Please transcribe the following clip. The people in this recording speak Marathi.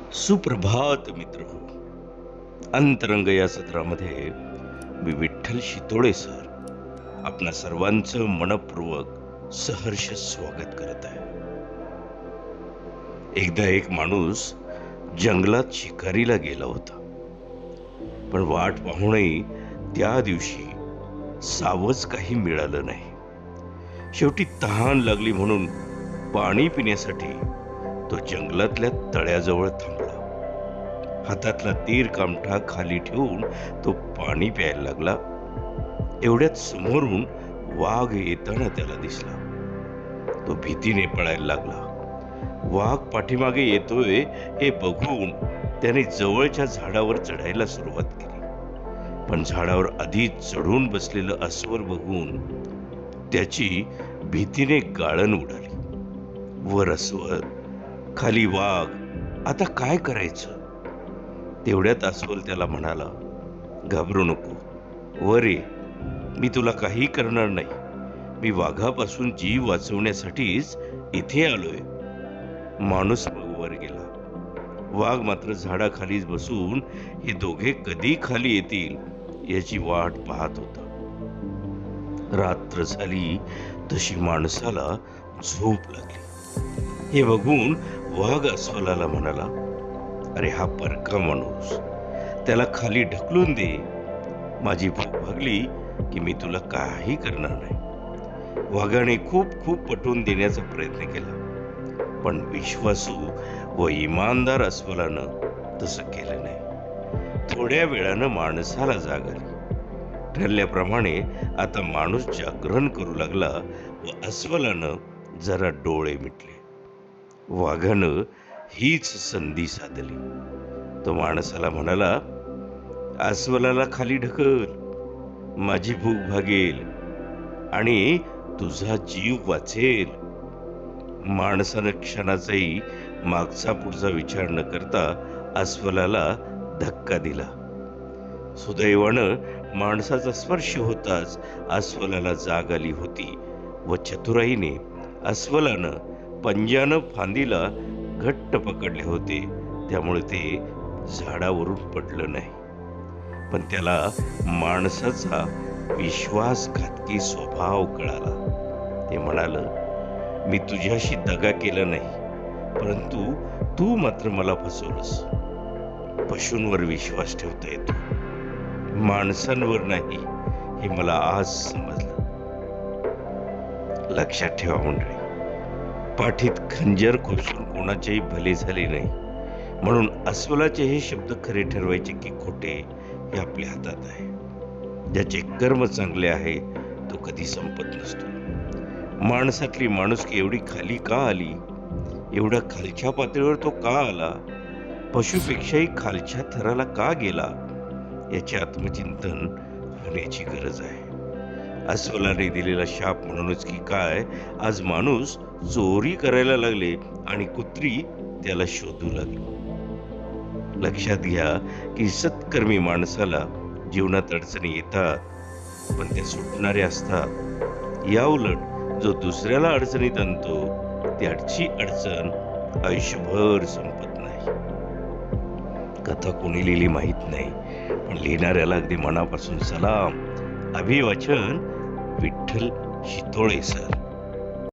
सुप्रभात मित्र हो. अंतरंग या सत्रामध्ये मी विठ्ठल शितोळे सर आपणा सर्वांचं मनपूर्वक सहर्ष स्वागत करत आहे. एकदा एक माणूस जंगलात शिकारीला गेला होता, पण वाट पाहूनही त्या दिवशी सावज काही मिळालं नाही. शेवटी तहान लागली म्हणून पाणी पिण्यासाठी तो जंगलातल्या तळ्याजवळ थांबला. हातातला तीर कामठा खाली ठेवून तो पाणी प्यायला लागला. एवढ्यात समोरून वाघ येताना त्याला दिसला. तो भीतीने पळायला लागला. वाघ पाठीमागे येतोय हे बघून त्याने जवळच्या झाडावर चढायला सुरुवात केली, पण झाडावर आधीच चढून बसलेलं अस्वल बघून त्याची भीतीने गाळण उडाली. वर अस्वल, खाली वाघ, आता काय करायचं? तेवढ्यात अस्वल त्याला म्हणाला, घाबरू नको, वर ये, मी तुला काही करणार नाही. मी वाघापासून जीव वाचवण्यासाठीच इथे आलोय. माणूस मग वर गेला. वाघ मात्र झाडाखालीच बसून हे दोघे कधी खाली येतील याची वाट पाहत होता. रात्र झाली तशी माणसाला झोप लागली. हे बघून वाघ अस्वलाला म्हणाला, अरे हा परका माणूस, त्याला खाली ढकलून दे. माझी भूक भागली की मी तुला काही करणार नाही. वाघाने खूप खूप पटवून देण्याचा प्रयत्न केला, पण विश्वासू व इमानदार अस्वलानं तसं केलं नाही. थोड्या वेळानं माणसाला जाग आली. ठरल्याप्रमाणे आता माणूस जागरण करू लागला व अस्वलानं जरा डोळे मिटले. वाघानं हीच संधी साधली. तो माणसाला म्हणाला, अस्वलाला खाली ढकल, माझी भूक भागेल आणि तुझा जीव वाचेल. माणसानं क्षणाचाही मागचा पुढचा विचार न करता अस्वलाला धक्का दिला. सुदैवानं माणसाचा स्पर्श होताच अस्वलाला जाग आली होती व चतुराईने अस्वलानं पंजानं फांदीला घट्ट पकडले होते, त्यामुळे ते झाडावरून पडलं नाही. पण त्याला माणसाचा विश्वासघातकी स्वभाव कळाला. ते म्हणालं, मी तुझ्याशी दगा केला नाही, परंतु तू मात्र मला फसवलंस. पशूंवर विश्वास ठेवता येतो, माणसांवर नाही, हे मला आज समजलं. लक्षात ठेवा मंडळी, पाठीत खंजर खुपसून कोणाचेही भले झाले नाही, म्हणून अस्वलाचे हे शब्द खरे ठरवायचे की खोटे हे आपल्या हातात आहे. ज्याचे कर्म चांगले आहे तो कधी संपत नसतो. माणसातली माणुसकी एवढी खाली का आली? एवढ्या खालच्या पातळीवर तो का आला? पशुपेक्षाही खालच्या थराला का गेला? याचे आत्मचिंतन होण्याची गरज आहे. अस्वलाने दिलेला शाप म्हणूनच की काय, आज माणूस चोरी करायला लागले आणि कुत्री त्याला शोधू लागली. लक्षात घ्या की सत्कर्मी माणसाला जीवनात अडचणी येतात, पण त्या सुटणाऱ्या असतात. याउलट जो दुसऱ्याला अडचणीत आणतो त्याची अडचण आयुष्यभर संपत नाही. कथा कोणी लिहिली माहित नाही, पण लिहिणाऱ्याला अगदी मनापासून सलाम. अभिवाचन, विठ्ठल शितोळे सर.